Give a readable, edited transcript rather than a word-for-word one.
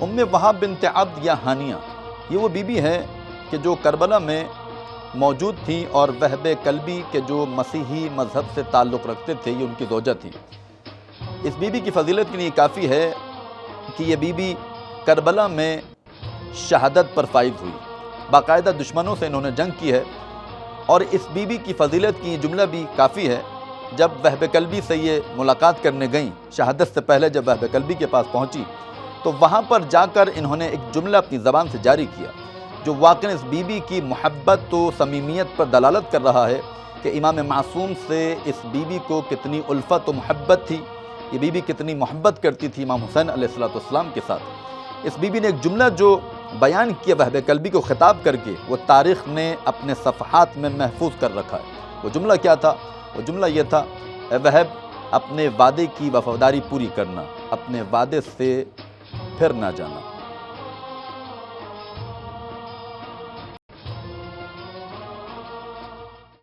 ام وہاب بنت عبد یا ہانیہ، یہ وہ بیوی ہے کہ جو کربلا میں موجود تھیں اور وہب کلبی کے جو مسیحی مذہب سے تعلق رکھتے تھے، یہ ان کی زوجہ تھیں۔ اس بیوی کی فضیلت کے لیے کافی ہے کہ یہ بیوی کربلا میں شہادت پر فائز ہوئی، باقاعدہ دشمنوں سے انہوں نے جنگ کی ہے، اور اس بیوی کی فضیلت کی یہ جملہ بھی کافی ہے۔ جب وہب کلبی سے یہ ملاقات کرنے گئیں، شہادت سے پہلے جب وہب کلبی کے پاس پہنچی تو وہاں پر جا کر انہوں نے ایک جملہ اپنی زبان سے جاری کیا جو واقعاً اس بیوی کی محبت و صمیمیت پر دلالت کر رہا ہے کہ امام معصوم سے اس بیوی کو کتنی الفت و محبت تھی، یہ بیوی کتنی محبت کرتی تھی امام حسین علیہ السلام کے ساتھ۔ اس بیوی نے ایک جملہ جو بیان کیا وہب کلبی کو خطاب کر کے، وہ تاریخ نے اپنے صفحات میں محفوظ کر رکھا ہے۔ وہ جملہ کیا تھا؟ وہ جملہ یہ تھا، اے وہب، اپنے وعدے کی وفاداری پوری کرنا، اپنے وعدے سے پھر نہ جانا۔